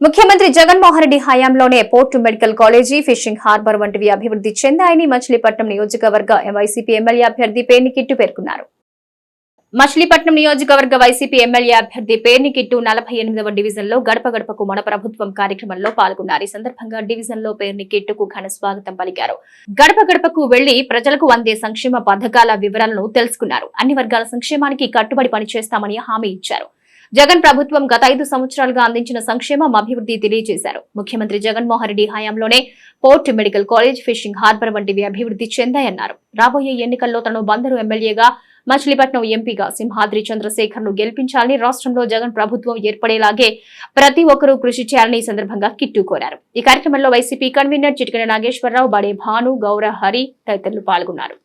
ముఖ్యమంత్రి జగన్మోహన్ రెడ్డి హయాంలోనే port medical college, fishing harbour వంటివి అభివృద్ధి చెందాయని మచిలీపట్నం నియోజకవర్గ వైసీపీ ఎమ్మెల్యే అభ్యర్థి పేర్నికిట్టు పేర్కొన్నారు. మచిలీపట్నం నియోజకవర్గ వైసీపీ ఎమ్మెల్యే అభ్యర్థి పేర్నికిట్టు 48వ డివిజన్లో గడప గడపకు మన ప్రభుత్వం కార్యక్రమంలో పాల్గొన్నారు. ఈ సందర్భంగా డివిజన్లో పేర్నికిట్టుకు ఘన స్వాగతం పలికారు. గడప గడపకు వెళ్లి ప్రజలకు అందే సంక్షేమ పథకాల వివరాలను తెలుసుకున్నారు. అన్ని వర్గాల సంక్షేమానికి కట్టుబడి పనిచేస్తామని హామీ ఇచ్చారు. జగన్ ప్రభుత్వం గత 5 సంవత్సరాలుగా అందించిన సంక్షేమం, అభివృద్ధి తెలియజేశారు. ముఖ్యమంత్రి జగన్మోహన్ రెడ్డి హయాంలోనే port medical college, fishing harbour వంటివి అభివృద్ధి చెందాయన్నారు. రాబోయే ఎన్నికల్లో తను బందరు ఎమ్మెల్యేగా, మచిలీపట్నం ఎంపీగా సింహాద్రి చంద్రశేఖర్ ను గెలిపించాలని, రాష్ట్రంలో జగన్ ప్రభుత్వం ఏర్పడేలాగే ప్రతి ఒక్కరూ కృషి చేయాలని ఈ సందర్భంగా కిట్టు కోరారు. ఈ కార్యక్రమంలో వైసీపీ కన్వీనర్ చిటికెన నాగేశ్వరరావు, బడే భాను, గౌర హరి తదితరులు పాల్గొన్నారు.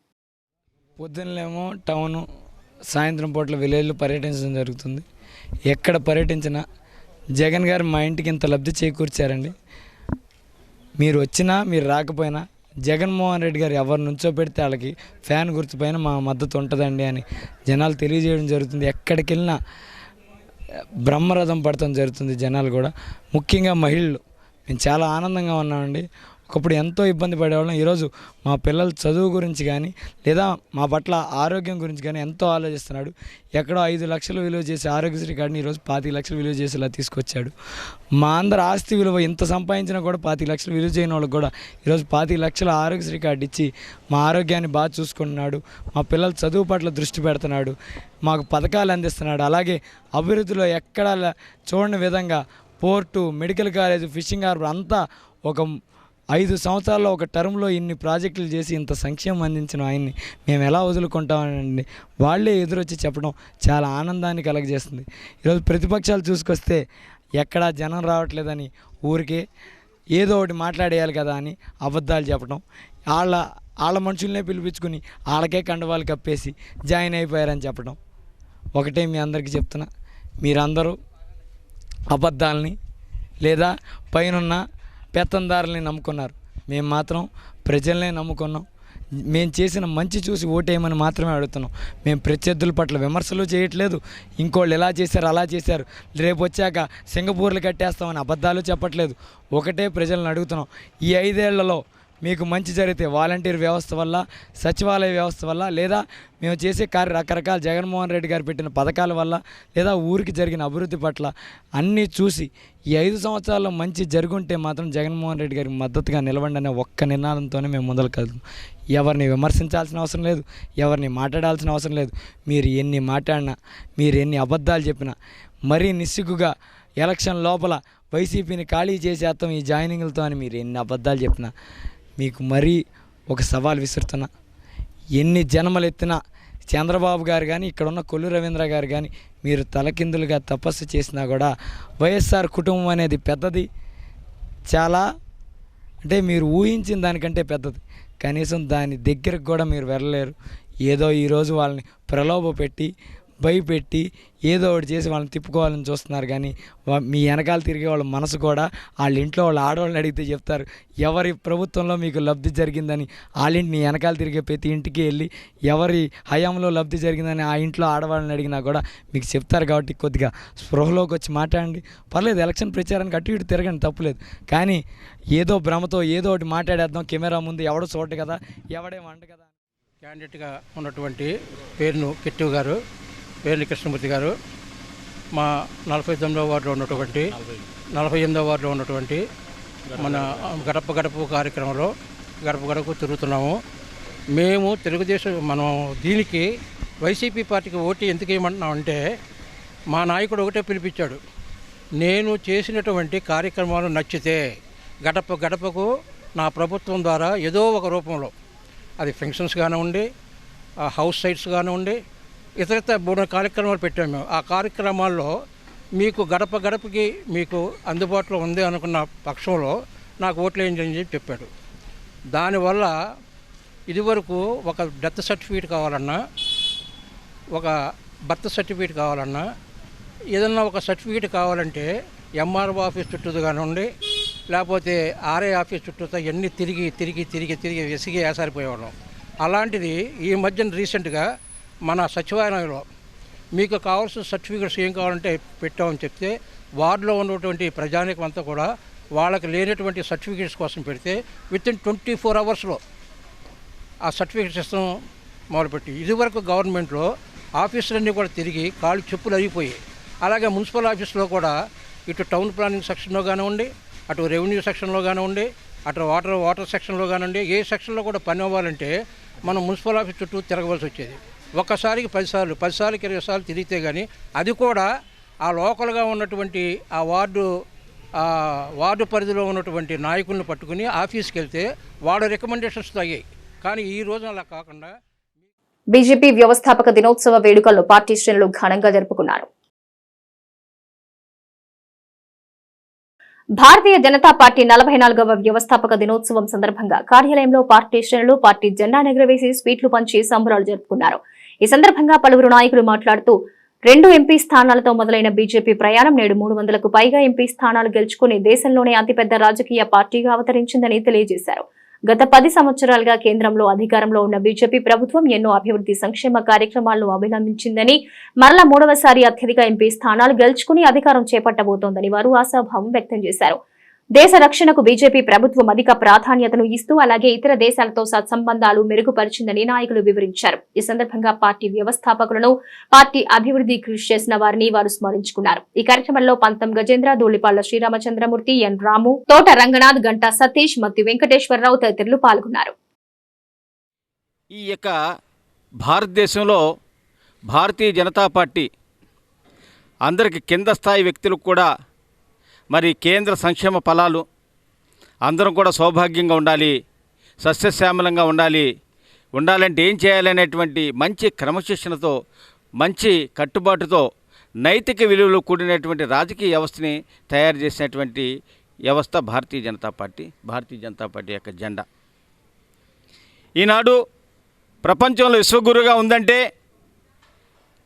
పొద్దున్నేమో టౌన్, సాయంత్రం పూట్ల విలేజ్లో పర్యటించడం జరుగుతుంది. ఎక్కడ పర్యటించినా జగన్ గారు మా ఇంటికి ఇంత లబ్ధి చేకూర్చారండి. మీరు వచ్చినా మీరు రాకపోయినా జగన్మోహన్ రెడ్డి గారు ఎవరి నుంచో పెడితే వాళ్ళకి ఫ్యాన్ గుర్తుపైన మా మద్దతు ఉంటుందండి అని జనాలు తెలియజేయడం జరుగుతుంది. ఎక్కడికి వెళ్ళినా బ్రహ్మరథం పడటం జరుగుతుంది. జనాలు కూడా, ముఖ్యంగా మహిళలు, మేము చాలా ఆనందంగా ఉన్నామండి. ఒకప్పుడు ఎంతో ఇబ్బంది పడేవాళ్ళం. ఈరోజు మా పిల్లల చదువు గురించి కానీ, లేదా మా పట్ల ఆరోగ్యం గురించి కానీ ఎంతో ఆలోచిస్తున్నాడు. ఎక్కడో 5 లక్షలు విలువ చేసే ఆరోగ్యశ్రీ కార్డుని ఈరోజు 25 లక్షలు విలువ చేసేలా తీసుకొచ్చాడు. మా అందరి ఆస్తి విలువ ఇంత సంపాదించినా కూడా 25 లక్షలు విలువ చేయని వాళ్ళకి కూడా ఈరోజు 25 లక్షల ఆరోగ్యశ్రీ కార్డు ఇచ్చి మా ఆరోగ్యాన్ని బాగా చూసుకుంటున్నాడు. మా పిల్లల చదువు పట్ల దృష్టి పెడుతున్నాడు. మాకు పథకాలు అందిస్తున్నాడు. అలాగే అభివృద్ధిలో ఎక్కడా చూడని విధంగా port, medical college, fishing harbour అంతా ఒక 5 సంవత్సరాల్లో ఒక టర్మ్లో ఇన్ని ప్రాజెక్టులు చేసి ఇంత సంక్షేమం అందించిన ఆయన్ని మేము ఎలా వదులుకుంటామనండి. వాళ్ళే ఎదురొచ్చి చెప్పడం చాలా ఆనందాన్ని కలగజేస్తుంది. ఈరోజు ప్రతిపక్షాలు చూసుకొస్తే ఎక్కడా జనం రావట్లేదని ఊరికే ఏదో ఒకటి మాట్లాడేయాలి కదా అని అబద్ధాలు చెప్పడం, వాళ్ళ మనుషులనే పిలిపించుకుని వాళ్ళకే కండవాళ్ళు కప్పేసి జాయిన్ అయిపోయారని చెప్పడం. ఒకటే మీ అందరికీ చెప్తున్నా, మీరందరూ అబద్ధాలని లేదా పైనున్న పెత్తందారుల్ని నమ్ముకున్నారు. మేము మాత్రం ప్రజలనే నమ్ముకున్నాం. మేము చేసిన మంచి చూసి ఓటేయమని మాత్రమే అడుగుతున్నాం. మేము ప్రత్యర్థుల పట్ల విమర్శలు చేయట్లేదు. ఇంకోళ్ళు ఎలా చేశారు అలా చేశారు, రేపు వచ్చాక సింగపూర్లు కట్టేస్తామని అబద్ధాలు చెప్పట్లేదు. ఒకటే ప్రజలను అడుగుతున్నాం, ఈ 5 ఏళ్లలో మీకు మంచి జరిగితే వాలంటీర్ వ్యవస్థ వల్ల, సచివాలయ వ్యవస్థ వల్ల, లేదా మేము చేసే రకరకాల జగన్మోహన్ రెడ్డి గారు పెట్టిన పథకాల వల్ల, లేదా ఊరికి జరిగిన అభివృద్ధి పట్ల అన్నీ చూసి ఈ 5 సంవత్సరాల్లో మంచి జరుగుంటే మాత్రం జగన్మోహన్ రెడ్డి గారికి మద్దతుగా నిలవండి అనే ఒక్క నినాదంతోనే మేము మొదలు కలుగుతాం. ఎవరిని విమర్శించాల్సిన అవసరం లేదు, ఎవరిని మాట్లాడాల్సిన అవసరం లేదు. మీరు ఎన్ని మాట్లాడినా, మీరు ఎన్ని అబద్ధాలు చెప్పినా, మరీ నిస్సిగ్గుగా ఎలక్షన్ లోపల వైసీపీని ఖాళీ చేసేస్తాం ఈ జాయినింగ్లతో అని మీరు ఎన్ని అబద్ధాలు చెప్పినా, మీకు మరీ ఒక సవాల్ విసురుతున్నా, ఎన్ని జన్మలు ఎత్తినా చంద్రబాబు గారు కానీ, ఇక్కడ ఉన్న కొల్లు రవీంద్ర గారు కానీ మీరు తలకిందులుగా తపస్సు చేసినా కూడా వైఎస్ఆర్ కుటుంబం అనేది పెద్దది, చాలా అంటే మీరు ఊహించిన దానికంటే పెద్దది. కనీసం దాని దగ్గరకు కూడా మీరు వెళ్ళలేరు. ఏదో ఈరోజు వాళ్ళని ప్రలోభ పెట్టి, భయపెట్టి, ఏదో ఒకటి చేసి వాళ్ళని తిప్పుకోవాలని చూస్తున్నారు. కానీ మీ వెనకాల తిరిగే వాళ్ళ మనసు కూడా, వాళ్ళ ఇంట్లో వాళ్ళ ఆడవాళ్ళని అడిగితే చెప్తారు ఎవరి ప్రభుత్వంలో మీకు లబ్ధి జరిగిందని. వాళ్ళింటి వెనకాల తిరిగే ప్రతి ఇంటికి వెళ్ళి ఎవరి హయాంలో లబ్ధి జరిగిందని ఆ ఇంట్లో ఆడవాళ్ళని అడిగినా కూడా మీకు చెప్తారు. కాబట్టి కొద్దిగా స్పృహలోకి వచ్చి మాట్లాడండి. పర్లేదు, ఎలక్షన్ ప్రచారానికి అటు ఇటు తిరగండి, తప్పులేదు. కానీ ఏదో భ్రమతో ఏదో ఒకటి మాట్లాడేద్దాం, కెమెరా ముందు ఎవడో చూడదు కదా, ఎవడే వంట కదా. క్యాండిడేట్గా ఉన్నటువంటి పేర్నికిట్టు గారు, పేర్ని కృష్ణమూర్తి గారు, మా 48వ వార్డులో ఉన్నటువంటి 48వ వార్డులో ఉన్నటువంటి మన గడప గడప కార్యక్రమంలో గడప గడపకు తిరుగుతున్నాము. మేము తెలుగుదేశం, మనం దీనికి వైసీపీ పార్టీకి ఓటు ఎందుకు వేయమంటున్నామంటే, మా నాయకుడు ఒకటే పిలిపించాడు, నేను చేసినటువంటి కార్యక్రమాలు నచ్చితే గడప గడపకు నా ప్రభుత్వం ద్వారా ఏదో ఒక రూపంలో, అది ఫంక్షన్స్ కానివ్వండి, హౌస్ సైట్స్ కానివ్వండి, ఇతరత 3 కార్యక్రమాలు పెట్టాము మేము. ఆ కార్యక్రమాల్లో మీకు గడప గడపకి మీకు అందుబాటులో ఉంది అనుకున్న పక్షంలో నాకు ఓట్లు వేయండి అని చెప్పాడు. దానివల్ల ఇదివరకు ఒక డెత్ సర్టిఫికేట్ కావాలన్నా, ఒక బర్త్ సర్టిఫికేట్ కావాలన్నా, ఏదన్నా ఒక సర్టిఫికేట్ కావాలంటే ఎంఆర్ఓ ఆఫీస్ చుట్టూ కానివ్వండి, లేకపోతే ఆర్ఐ ఆఫీస్ చుట్టూ ఎన్ని తిరిగి తిరిగి తిరిగి తిరిగి విసిగి వేసారిపోయేవాళ్ళం. అలాంటిది ఈ మధ్యన రీసెంట్గా మన సచివాలయంలో మీకు కావాల్సిన సర్టిఫికేట్స్ ఏం కావాలంటే పెట్టామని చెప్తే వార్డులో ఉన్నటువంటి ప్రజానికం అంతా కూడా వాళ్ళకి లేనటువంటి సర్టిఫికేట్స్ కోసం పెడితే వితిన్ 24 అవర్స్లో ఆ సర్టిఫికేట్స్ ఇస్తాం మొదలుపెట్టి. ఇదివరకు గవర్నమెంట్లో ఆఫీసులన్నీ కూడా తిరిగి కాళ్ళు చెప్పులు అరిగిపోయాయి. అలాగే మున్సిపల్ ఆఫీస్లో కూడా ఇటు టౌన్ ప్లానింగ్ సెక్షన్లో కానివ్వండి, అటు రెవెన్యూ సెక్షన్లో కానివ్వండి, అటు వాటర్ సెక్షన్లో కానివ్వండి, ఏ సెక్షన్లో కూడా పని అవ్వాలంటే మనం మున్సిపల్ ఆఫీస్ చుట్టూ తిరగవలసి వచ్చేది. ఒక్కసారికి 10 సార్లు 20 సార్లు తిరిగితే కానీ అది కూడా ఆ లోకల్గా ఉన్నటువంటి ఆ వార్డు పరిధిలో ఉన్నటువంటి నాయకులను పట్టుకుని ఆఫీస్కి వెళ్తే వాళ్ళ రికమెండేషన్స్ తగ్గాయి. కానీ ఈ రోజున అలా కాకుండా బీజేపీ వ్యవస్థాపక దినోత్సవ వేడుకలను పార్టీ శ్రేణులు ఘనంగా జరుపుకున్నారు. భారతీయ జనతా పార్టీ 44వ వ్యవస్థాపక దినోత్సవం సందర్భంగా కార్యాలయంలో పార్టీ శ్రేణులు పార్టీ జెండా ఎగురవేసి స్వీట్లు పంచి సంబరాలు జరుపుకున్నారు. ఈ సందర్భంగా పలువురు నాయకులు మాట్లాడుతూ 2 ఎంపీ స్థానాలతో మొదలైన బీజేపీ ప్రయాణం నేడు 300కు పైగా ఎంపీ స్థానాలు గెలుచుకుని దేశంలోనే అతిపెద్ద రాజకీయ పార్టీగా అవతరించిందని తెలియజేశారు. గత 10 సంవత్సరాలుగా కేంద్రంలో అధికారంలో ఉన్న బీజేపీ ప్రభుత్వం ఎన్నో అభివృద్ధి సంక్షేమ కార్యక్రమాలను అవలంబించిందని, మరలా 3వసారి అత్యధిక ఎంపీ స్థానాలు గెలుచుకుని అధికారం చేపట్టబోతోందని వారు ఆశాభావం వ్యక్తం చేశారు. దేశ రక్షణకు బీజేపీ ప్రభుత్వం అధిక ప్రాధాన్యతను ఇస్తూ అలాగే ఇతర దేశాలతో సత్సంబంధాలు మెరుగుపరిచిందని నాయకులు వివరించారు. ఈ సందర్భంగా పార్టీ వ్యవస్థాపకులను, పార్టీ అభివృద్ధి కృషి చేసిన వారిని వారు స్మరించుకున్నారు. ఈ కార్యక్రమంలో పంతం గజేంద్ర, ధూళిపాళ్ల శ్రీరామచంద్రమూర్తి, ఎన్ రాము, తోట రంగనాథ్, గంటా సతీష్, మత్తి వెంకటేశ్వరరావు తదితరులు పాల్గొన్నారు. ఈ యొక్క భారతదేశంలో భారతీయ జనతా పార్టీ అందరికి కింద స్థాయి వ్యక్తులకు కూడా మరి కేంద్ర సంక్షేమ ఫలాలు అందరం కూడా సౌభాగ్యంగా ఉండాలి, సస్యశ్యామలంగా ఉండాలంటే ఏం చేయాలనేటువంటి మంచి క్రమశిక్షణతో, మంచి కట్టుబాటుతో, నైతిక విలువలు కూడినటువంటి రాజకీయ వ్యవస్థని తయారు చేసినటువంటి వ్యవస్థ భారతీయ జనతా పార్టీ యొక్క జెండా. ఈనాడు ప్రపంచంలో విశ్వగురుగా ఉందంటే,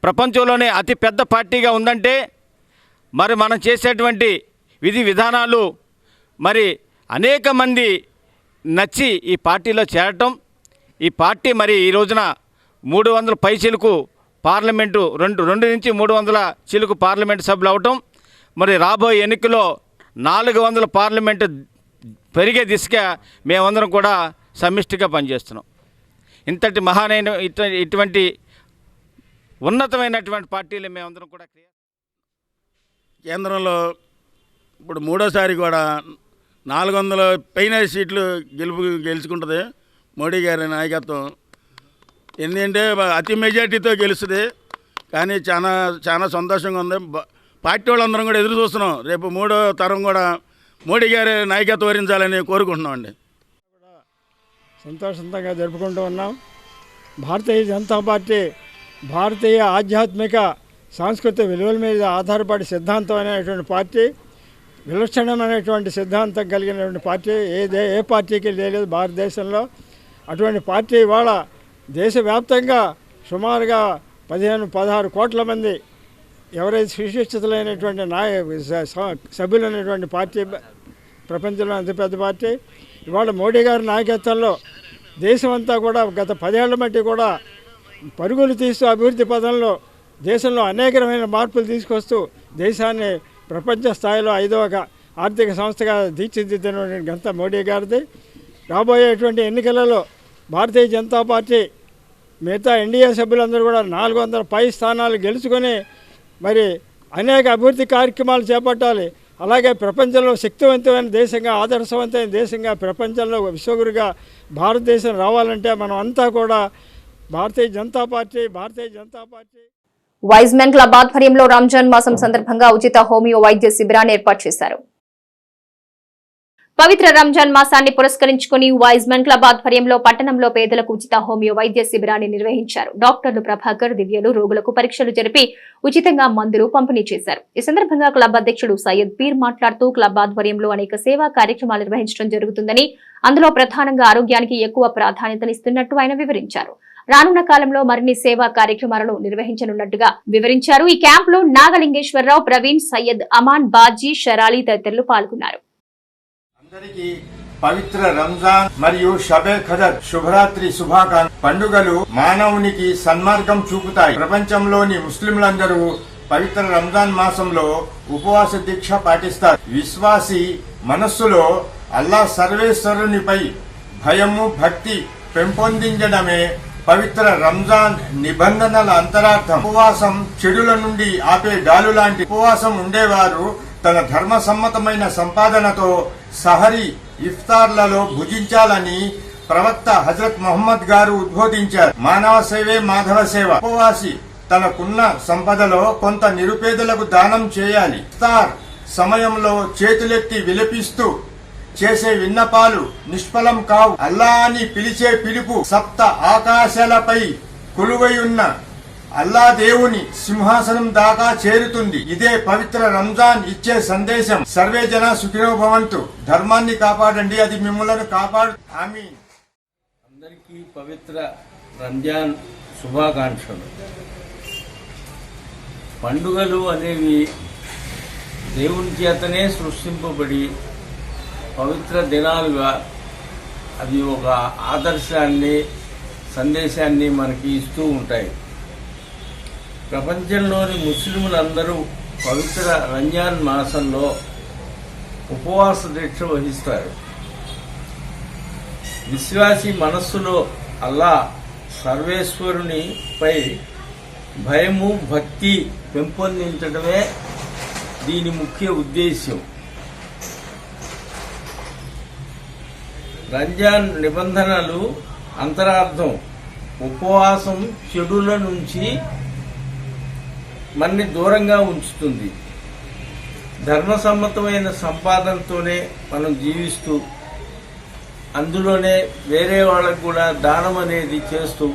ప్రపంచంలోనే అతి పెద్ద పార్టీగా ఉందంటే మరి మనం చేసేటువంటి విధి విధానాలు మరి అనేక మంది నచ్చి ఈ పార్టీలో చేరటం, ఈ పార్టీ మరి ఈ రోజున 300 పై చిలుకు పార్లమెంటు 2 నుంచి 300 చిలుకు పార్లమెంటు సభ్యులు అవటం, మరి రాబోయే ఎన్నికల్లో 400 పార్లమెంటు పెరిగే దిశగా మేమందరం కూడా సమిష్టిగా పనిచేస్తున్నాం. ఇంతటి ఇటువంటి ఉన్నతమైనటువంటి పార్టీలు మేమందరం కూడా కేంద్రంలో ఇప్పుడు 3వసారి కూడా 400 పైన సీట్లు గెలుచుకుంటుంది మోడీ గారి నాయకత్వం. ఎందుకంటే అతి మెజార్టీతో గెలుస్తుంది. కానీ చాలా సంతోషంగా ఉంది. పార్టీ వాళ్ళందరం కూడా ఎదురు చూస్తున్నాం. రేపు 3వ తరం కూడా మోడీ గారి నాయకత్వం వరించాలని కోరుకుంటున్నాం అండి. సంతోషంగా జరుపుకుంటూ ఉన్నాం. భారతీయ జనతా పార్టీ భారతీయ ఆధ్యాత్మిక సాంస్కృతిక విలువల మీద ఆధారపడి సిద్ధాంతమైనటువంటి పార్టీ, విలక్షణమైనటువంటి సిద్ధాంతం కలిగినటువంటి పార్టీ ఏ పార్టీకి లేదు భారతదేశంలో. అటువంటి పార్టీ ఇవాళ దేశవ్యాప్తంగా సుమారుగా 15-16 కోట్ల మంది ఎవరైతే సుశిక్షితులైనటువంటి సభ్యులైనటువంటి పార్టీ, ప్రపంచంలో అతిపెద్ద పార్టీ. ఇవాళ మోడీ గారి నాయకత్వంలో దేశమంతా కూడా గత 10 ఏళ్ల మట్టి కూడా పరుగులు తీస్తూ అభివృద్ధి పదంలో దేశంలో అనేకమైన మార్పులు తీసుకొస్తూ దేశాన్ని ప్రపంచ స్థాయిలో 5వ ఆర్థిక సంస్థగా తీర్చిదిద్దినటువంటి ఘనత మోడీ గారిది. రాబోయేటువంటి ఎన్నికలలో భారతీయ జనతా పార్టీ మిగతా ఎన్డీఏ సభ్యులందరూ కూడా 400 పై స్థానాలు గెలుచుకొని మరి అనేక అభివృద్ధి కార్యక్రమాలు చేపట్టాలి. అలాగే ప్రపంచంలో శక్తివంతమైన దేశంగా, ఆదర్శవంతమైన దేశంగా, ప్రపంచంలో విశ్వగురుగా భారతదేశం రావాలంటే మనం అంతా కూడా Bharatiya Janata party. Wise men club ఆధ్వర్యంలో రంజాన్ మాసం సందర్భంగా ఉచిత హోమియో వైద్య శిబిరాన్ని ఏర్పాటు చేశారు. పవిత్ర రంజాన్ మాసాన్ని పురస్కరించుకుని వైజ్ మెన్ క్లబ్ ఆధ్వర్యంలో పట్టణంలో పేదలకు ఉచిత హోమియో వైద్య శిబిరాన్ని నిర్వహించారు. డాక్టర్లు ప్రభాకర్, దివ్యలు రోగులకు పరీక్షలు జరిపి ఉచితంగా మందులు పంపిణీ చేశారు. ఈ సందర్భంగా క్లబ్ అధ్యక్షుడు సయ్యద్ పీర్ మాట్లాడుతూ క్లబ్ ఆధ్వర్యంలో అనేక సేవా కార్యక్రమాలు నిర్వహించడం జరుగుతుందని, అందులో ప్రధానంగా ఆరోగ్యానికి ఎక్కువ ప్రాధాన్యతనిస్తున్నట్టు ఆయన వివరించారు. రానున్న కాలంలో మరిన్ని సేవా కార్యక్రమాలను నిర్వహించనున్నట్టుగా వివరించారు. ఈ క్యాంప్ లో నాగలింగేశ్వరరావు, ప్రవీణ్, సయ్యద్ అమాన్, బాజీ, షరాలి తదితరులు పాల్గొన్నారు. అందరికీ పవిత్ర రంజాన్ మరియు షబే ఖదర్ శుభరాత్రి శుభాకాంక్షలు. పండుగలు మానవునికి సన్మార్గం చూపుతాయి. ప్రపంచంలోని ముస్లింలందరూ పవిత్ర రంజాన్ మాసంలో ఉపవాస దీక్ష పాటిస్తారు. విశ్వాసి మనస్సులో అల్లా సర్వేశ్వరునిపై భయము భక్తి పెంపొందించడమే పవిత్ర రంజాన్ నిబంధనల అంతరార్థం. ఉపవాసం చెడుల నుండి ఆపే గాలు లాంటి. ఉపవాసం ఉండేవారు తన ధర్మ సమ్మతమైన సంపాదనతో సహరీ ఇఫ్తార్లలో భుజించాలని ప్రవక్త హజరత్ మొహమ్మద్ గారు ఉద్బోధించారు. మానవ సేవే మాధవ సేవ. ఉపవాసి తనకున్న సంపదలో కొంత నిరుపేదలకు దానం చేయాలి. ఇఫ్తార్ సమయంలో చేతులెత్తి విలపిస్తూ చేసే విన్నపాలు నిష్ఫలం కావు. అల్లా అని పిలిచే పిలుపు సప్త ఆకాశాలపై కొలువై ఉన్న అల్లా దేవుని సింహాసనం దాకా చేరుతుంది. ఇదే పవిత్ర రంజాన్ ఇచ్చే సందేశం. సర్వే జన సుఖినో భవంతు. ధర్మాన్ని కాపాడండి, అది మిమ్మల్ని కాపాడు. ఆమీన్. అందరికీ పవిత్ర రంజాన్ శుభాకాంక్షలు. పండుగలు అనేవి దేవుని చేతనే సృష్టింపబడి పవిత్ర దినాలుగా అవి ఒక ఆదర్శాన్ని సందేశాన్ని మనకి ఇస్తూ ఉంటాయి. ప్రపంచంలోని ముస్లింలందరూ పవిత్ర రంజాన్ మాసంలో ఉపవాస దీక్ష వహిస్తారు. విశ్వాసి మనస్సులో అల్లా సర్వేశ్వరునిపై భయము భక్తి పెంపొందించడమే దీని ముఖ్య ఉద్దేశ్యం. రంజాన్ నిబంధనలు అంతరార్థం ఉపవాసం చెడుల నుంచి మనని దూరంగా ఉంచుతుంది. ధర్మసమ్మతమైన సంపాదనతోనే మనం జీవిస్తూ అందులోనే వేరే వాళ్ళకు కూడా దానం అనేది చేస్తూ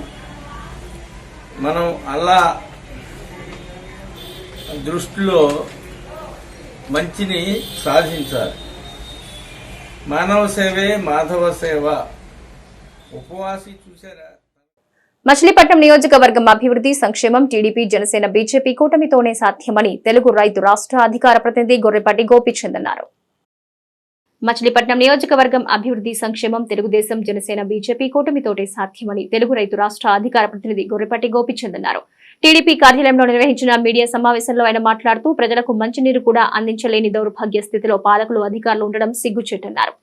మనం అల్లా దృష్టిలో మంచిని సాధించాలి. మానవ సేవే మాధవ సేవ. ఉపవాసి చూసారా? మచిలీపట్నం నియోజకవర్గం అభివృద్ధి సంక్షేమం టీడీపీ జనసేన బీజేపీ కూటమితోనే సాధ్యమని తెలుగు రైతు రాష్ట్ర అధికార ప్రతినిధి గొర్రెపాటి గోపీచంద్ అన్నారు. మచిలీపట్నం నియోజకవర్గం అభివృద్ధి సంక్షేమం తెలుగుదేశం జనసేన బీజేపీ కూటమితోటే సాధ్యమని తెలుగు రైతు రాష్ట్ర అధికార ప్రతినిధి గొర్రెపాటి గోపీచంద్ అన్నారు. టీడీపీ కార్యాలయంలో నిర్వహించిన మీడియా సమావేశంలో ఆయన మాట్లాడుతూ ప్రజలకు మంచినీరు కూడా అందించలేని దౌర్భాగ్య స్థితిలో పాలకులు అధికారులు ఉండడం సిగ్గుచేటన్నారు.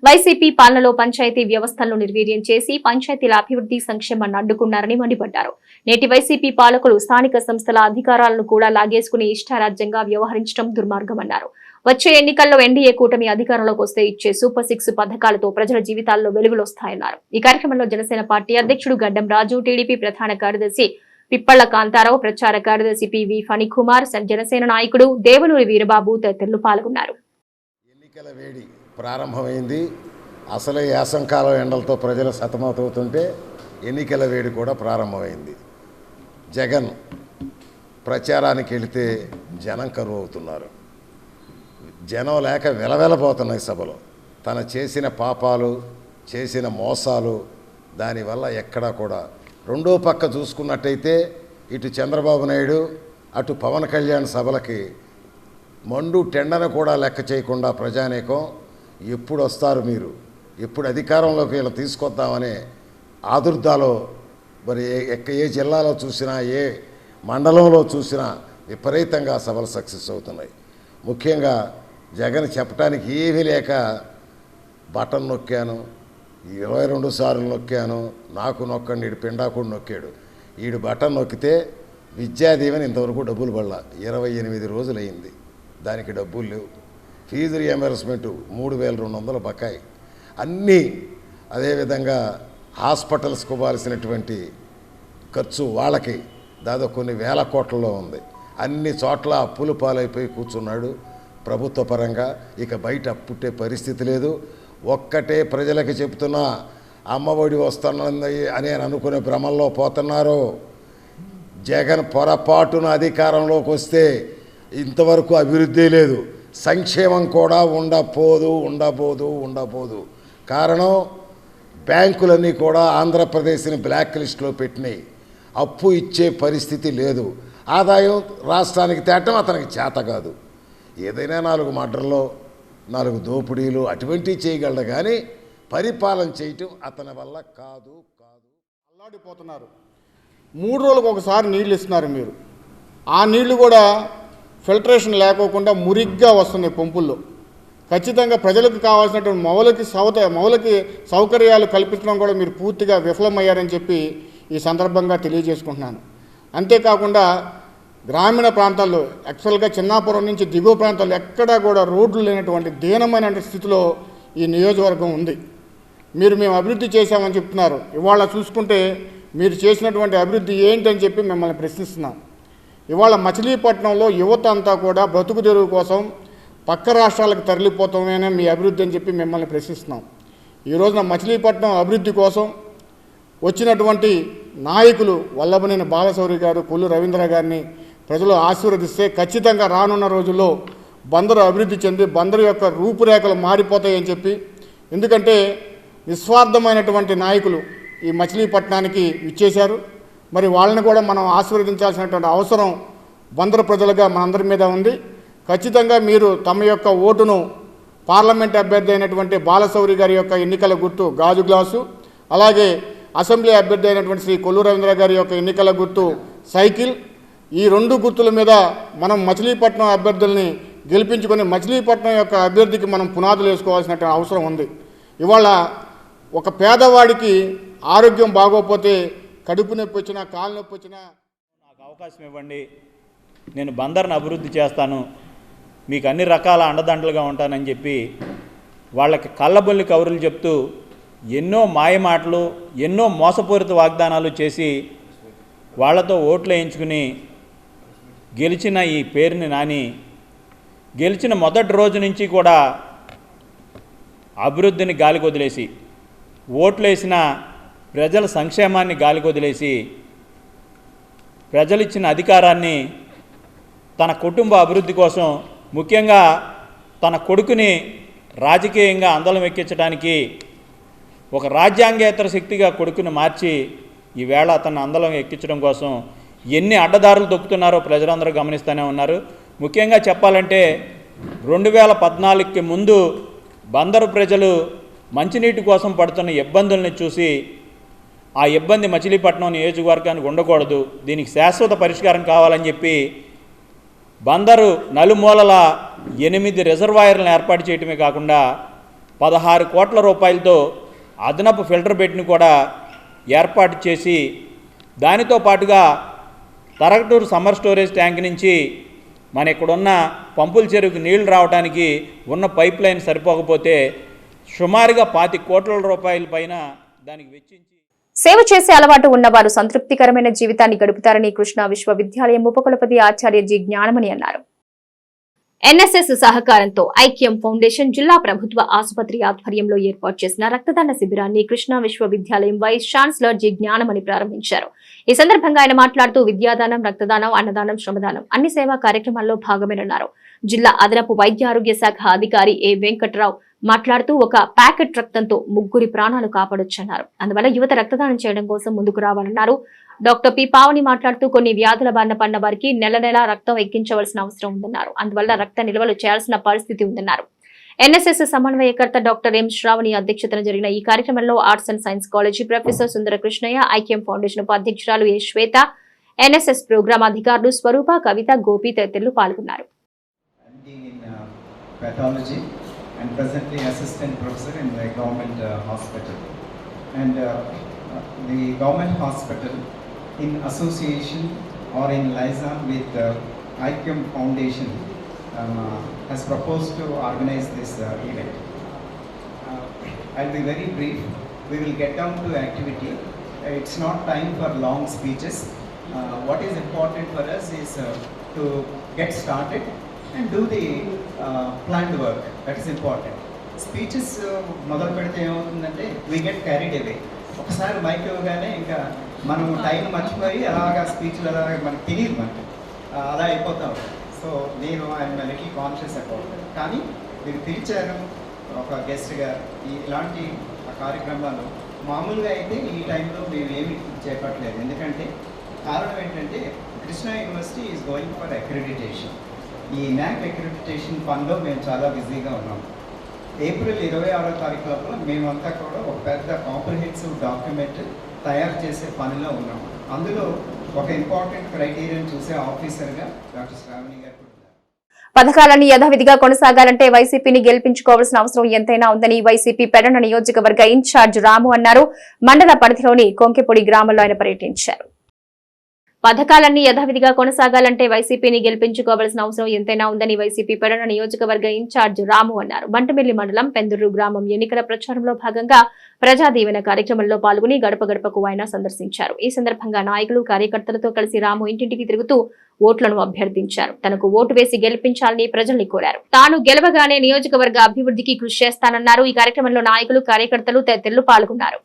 వైసీపీ పాలనలో పంచాయతీ వ్యవస్థలను నిర్వీర్యం చేసి పంచాయతీల అభివృద్ధి సంక్షేమాన్ని అడ్డుకున్నారని మండిపడ్డారు. నేటి వైసీపీ పాలకులు స్థానిక సంస్థల అధికారాలను కూడా లాగేసుకుని ఇష్టారాజ్యంగా వ్యవహరించడం దుర్మార్గమన్నారు. వచ్చే ఎన్నికల్లో ఎన్డీఏ కూటమి అధికారంలోకి వస్తే ఇచ్చే సూపర్ 6 పథకాలతో ప్రజల జీవితాల్లో వెలుగులొస్తాయన్నారు. ఈ కార్యక్రమంలో జనసేన పార్టీ అధ్యక్షుడు గడ్డం రాజు, టీడీపీ ప్రధాన కార్యదర్శి పిప్పళ్ల కాంతారావు, ప్రచార కార్యదర్శి పివి ఫణికుమార్, జనసేన నాయకుడు దేవులూరి వీరబాబు తదితరులు పాల్గొన్నారు. ఎన్నికల వేడి ప్రారంభమైంది. అసలే యాసంకాలం ఎండలతో ప్రజలు సతమతమవుతుంటే ఎన్నికల వేడి కూడా ప్రారంభమైంది. జగన్ ప్రచారానికి వెళితే జనం కరువు అవుతున్నారు. జనం లేక వెలవెలపోతున్నాయి సభలో. తన చేసిన పాపాలు, చేసిన మోసాలు, దానివల్ల ఎక్కడా కూడా రెండో పక్క చూసుకున్నట్టయితే ఇటు చంద్రబాబు నాయుడు అటు పవన్ కళ్యాణ్ సభలకి మండు టెండను కూడా లెక్క చేయకుండా ప్రజానీకం ఎప్పుడు వస్తారు, మీరు ఎప్పుడు అధికారంలోకి వీళ్ళు తీసుకొద్దామనే ఆదుర్దాలో మరి ఏ జిల్లాలో చూసినా ఏ మండలంలో చూసినా విపరీతంగా సభలు సక్సెస్ అవుతున్నాయి. ముఖ్యంగా జగన్ చెప్పడానికి ఏమీ లేక బటన్ నొక్కాను, 22 సార్లు నొక్కాను, నాకు నొక్కండి, ఈడు పిండాకుడు నొక్కాడు. ఈడు బటన్ నొక్కితే విద్యాదీవెన ఇంతవరకు డబ్బులు పడలా. 28 రోజులైంది, దానికి డబ్బులు లేవు. ఫీజు రియంబర్స్మెంటు 3200 బకాయి అన్నీ. అదేవిధంగా హాస్పిటల్స్కి ఇవ్వాల్సినటువంటి ఖర్చు వాళ్ళకి దాదాపు కొన్ని వేల కోట్లలో ఉంది. అన్ని చోట్ల అప్పులు పాలైపోయి కూర్చున్నాడు ప్రభుత్వ పరంగా. ఇక బయట పుట్టే పరిస్థితి లేదు. ఒక్కటే ప్రజలకు చెప్తున్నా, అమ్మఒడి వస్తున్నది అని అనుకునే భ్రమంలో పోతున్నారు. జగన్ పొరపాటున అధికారంలోకి వస్తే ఇంతవరకు అభివృద్ధి లేదు, సంక్షేమం కూడా ఉండబోదు. కారణం బ్యాంకులన్నీ కూడా ఆంధ్రప్రదేశ్ని బ్లాక్ లిస్టులో పెట్టినాయి. అప్పు ఇచ్చే పరిస్థితి లేదు. ఆదాయం రాష్ట్రానికి తేటం అతనికి చేత కాదు. ఏదైనా 4 మర్డర్లో 4 దోపిడీలు అటువంటివి చేయగలడు, కానీ పరిపాలన చేయటం అతని వల్ల కాదు. అల్లాడిపోతున్నారు. 3 రోజులకు ఒకసారి నీళ్ళు ఇస్తున్నారు మీరు. ఆ నీళ్లు కూడా ఫిల్టరేషన్ లేకోకుండా మురిగ్గా వస్తున్నాయి పంపుల్లో. ఖచ్చితంగా ప్రజలకు కావాల్సినటువంటి మౌలిక సౌకర్యాలు కల్పించడం కూడా మీరు పూర్తిగా విఫలమయ్యారని చెప్పి ఈ సందర్భంగా తెలియజేసుకుంటున్నాను. అంతేకాకుండా గ్రామీణ ప్రాంతాల్లో యాక్చువల్గా చిన్నాపురం నుంచి దిగువ ప్రాంతాల్లో ఎక్కడా కూడా రోడ్లు లేనటువంటి దీనమైన స్థితిలో ఈ నియోజకవర్గం ఉంది. మేము అభివృద్ధి చేశామని చెప్తున్నారు. ఇవాళ చూసుకుంటే మీరు చేసినటువంటి అభివృద్ధి ఏంటని చెప్పి మిమ్మల్ని ప్రశ్నిస్తున్నాం. ఇవాళ మచిలీపట్నంలో యువత అంతా కూడా బ్రతుకు తెరువు కోసం పక్క రాష్ట్రాలకు తరలిపోతామేనే మీ అభివృద్ధి అని చెప్పి మిమ్మల్ని ప్రశ్నిస్తున్నాం. ఈ రోజున మచిలీపట్నం అభివృద్ధి కోసం వచ్చినటువంటి నాయకులు వల్లభనేని బాలశౌరి గారు, కొల్లు రవీంద్ర గారిని ప్రజలు ఆశీర్వదిస్తే ఖచ్చితంగా రానున్న రోజుల్లో బందరు అభివృద్ధి చెంది బందరు యొక్క రూపురేఖలు మారిపోతాయని చెప్పి, ఎందుకంటే నిస్వార్థమైనటువంటి నాయకులు ఈ మచిలీపట్నానికి ఇచ్చేశారు. మరి వాళ్ళని కూడా మనం ఆశీర్వదించాల్సినటువంటి అవసరం బందరు ప్రజలుగా మనందరి మీద ఉంది. ఖచ్చితంగా మీరు తమ యొక్క ఓటును పార్లమెంట్ అభ్యర్థి అయినటువంటి బాలశౌరి గారి యొక్క ఎన్నికల గుర్తు గాజు గ్లాసు, అలాగే అసెంబ్లీ అభ్యర్థి అయినటువంటి శ్రీ కొల్లు రవీంద్ర గారి యొక్క ఎన్నికల గుర్తు సైకిల్, ఈ 2 గుర్తుల మీద మనం మచిలీపట్నం అభ్యర్థుల్ని గెలిపించుకొని మచిలీపట్నం యొక్క అభ్యర్థికి మనం పునాదులు వేసుకోవాల్సినటువంటి అవసరం ఉంది. ఇవాళ ఒక పేదవాడికి ఆరోగ్యం బాగోకపోతే కడుపు నొప్పి వచ్చినా కాలు నొప్పి వచ్చినా నాకు అవకాశం ఇవ్వండి, నేను బందర్ను అభివృద్ధి చేస్తాను, మీకు అన్ని రకాల అండదండలుగా ఉంటానని చెప్పి వాళ్ళకి కళ్ళబొల్లి కబుర్లు చెప్తూ ఎన్నో మాయమాటలు, ఎన్నో మోసపూరిత వాగ్దానాలు చేసి వాళ్లతో ఓట్లు వేయించుకుని గెలిచిన ఈ పేరుని నాని గెలిచిన మొదటి రోజు నుంచి కూడా అభివృద్ధిని గాలికి వదిలేసి, ఓట్లేసిన ప్రజల సంక్షేమాన్ని గాలికి వదిలేసి, ప్రజలిచ్చిన అధికారాన్ని తన కుటుంబ అభివృద్ధి కోసం, ముఖ్యంగా తన కొడుకుని రాజకీయంగా అందలం ఎక్కించడానికి ఒక రాజ్యాంగేతర శక్తిగా కొడుకుని మార్చి ఈవేళ అతన్ని అందలం ఎక్కించడం కోసం ఎన్ని అడ్డదారులు దొక్కుతున్నారో ప్రజలందరూ గమనిస్తూనే ఉన్నారు. ముఖ్యంగా చెప్పాలంటే 2014కి ముందు బందరు ప్రజలు మంచినీటి కోసం పడుతున్న ఇబ్బందుల్ని చూసి ఆ ఇబ్బంది మచిలీపట్నం నియోజకవర్గానికి ఉండకూడదు, దీనికి శాశ్వత పరిష్కారం కావాలని చెప్పి బందరు నలుమూలల 8 రిజర్వాయర్లను ఏర్పాటు చేయటమే కాకుండా 16 కోట్ల రూపాయలతో అదనపు ఫిల్టర్ బెడ్ని కూడా ఏర్పాటు చేసి, దానితో పాటుగా తరగటూరు సమ్మర్ స్టోరేజ్ ట్యాంక్ నుంచి మన ఇక్కడున్న పంపుల చెరువుకి నీళ్లు రావడానికి ఉన్న పైప్ లైన్ సరిపోకపోతే సుమారుగా 25 కోట్ల రూపాయల పైన దానికి వెచ్చించి సేవ చేసే అలవాటు ఉన్నవారు సంతృప్తికరమైన జీవితాన్ని గడుపుతారని కృష్ణా విశ్వవిద్యాలయం ఉపకులపతి ఆచార్య జి జ్ఞానమణి అన్నారు. ఎన్ఎస్ఎస్ సహకారంతో ఐక్యం ఫౌండేషన్ జిల్లా ప్రభుత్వ ఆసుపత్రి ఆధ్వర్యంలో ఏర్పాటు చేసిన రక్తదాన శిబిరాన్ని కృష్ణా విశ్వవిద్యాలయం వైస్ ఛాన్సలర్ జి జ్ఞానమణి ప్రారంభించారు. ఈ సందర్భంగా ఆయన మాట్లాడుతూ విద్యాదానం, రక్తదానం, అన్నదానం, శ్రమదానం అన్ని సేవా కార్యక్రమాల్లో భాగమేనన్నారు. జిల్లా అదనపు వైద్య ఆరోగ్య శాఖ అధికారి ఏ వెంకట్రావు మాట్లాడుతూ ఒక ప్యాకెట్ రక్తంతో 3 ప్రాణాలు కాపాడొచ్చన్నారు. అందువల్ల యువత రక్తదానం చేయడం కోసం ముందుకు రావాలన్నారు. డాక్టర్ పి పావని మాట్లాడుతూ కొన్ని వ్యాధుల బారిన పడిన వారికి నెల రక్తం ఎక్కించవలసిన అవసరం ఉందన్నారు. అందువల్ల రక్త నిల్వలు చేయాల్సిన పరిస్థితి ఉందన్నారు. ఎన్ఎస్ఎస్ సమన్వయకర్త డాక్టర్ ఎం శ్రావణి అధ్యక్షతన జరిగిన ఈ కార్యక్రమంలో arts and science college professor Sundara Krishnaiah, Aikyam foundation ఉపాధ్యక్షురాలు ఏ శ్వేత, ఎన్ఎస్ఎస్ ప్రోగ్రాం అధికారులు స్వరూప, కవిత, గోపి తదితరులు పాల్గొన్నారు. And presently assistant professor in the government hospital. And the government hospital in association or in liaison with ICM Foundation has proposed to organize this event. I'll be very brief. We will get down to activity. It's not time for long speeches. What is important for us is to get started and do the planned work. That is important. Speeches మొదలు పెడితే ఏమవుతుందంటే we get carried away. ఒకసారి mic ఇవ్వగానే ఇంకా మనం time మర్చిపోయి అలాగా స్పీచ్లు అలాగా మనకు తెలియదు, మనకి అలా అయిపోతాం. సో నేను ఐఎమ్ లిటిల్ కాన్షియస్ అబౌట్. కానీ మీరు పిలిచారు ఒక గెస్ట్గా, ఇలాంటి కార్యక్రమాలు మామూలుగా అయితే ఈ టైంలో మేము ఏమి చేపట్టలేదు. ఎందుకంటే కారణం ఏంటంటే Krishna university is going for accreditation. ఈ NAAC అక్రిడిటేషన్ పనిలో మేము చాలా బిజీగా ఉన్నాం. ఏప్రిల్ 26వ తారీఖు లోపల మేమంతా కూడా ఒక పెద్ద కాంప్రహెన్సివ్ డాక్యుమెంట్ తయారు చేసే పనిలో ఉన్నాం. అందులో ఒక ఇంపార్టెంట్ క్రైటీరియన్ చూసే ఆఫీసర్గా డాక్టర్ శ్రావణి గారు. పథకాలన్నీ యథావిధిగా కొనసాగాలంటే వైసీపీని గెలిపించుకోవాల్సిన అవసరం ఎంతైనా ఉందని వైసీపీ పెడన నియోజకవర్గ ఇన్ఛార్జ్ రాము అన్నారు. మండల పరిధిలోని కొంకెపొడి గ్రామంలో ఆయన పర్యటించారు. పథకాలన్నీ యథావిధిగా కొనసాగాలంటే వైసీపీని గెలిపించుకోవాల్సిన అవసరం ఎంతైనా ఉందని వైసీపీ పెడన నియోజకవర్గ ఇన్ఛార్జ్ రాము అన్నారు. బంటమిల్లి మండలం పెందుర్రు గ్రామం ఎన్నికల ప్రచారంలో భాగంగా ప్రజా దీవెన కార్యక్రమంలో పాల్గొని గడప గడపకు ఆయన సందర్శించారు. ఈ సందర్భంగా నాయకులు కార్యకర్తలతో కలిసి రాము ఇంటింటికి తిరుగుతూ ఓట్లను అభ్యర్థించారు. తనకు ఓటు వేసి గెలిపించాలని ప్రజల్ని కోరారు. తాను గెలవగానే నియోజకవర్గ అభివృద్ధికి కృషి చేస్తానన్నారు. ఈ కార్యక్రమంలో నాయకులు కార్యకర్తలు తదితరులు పాల్గొన్నారు.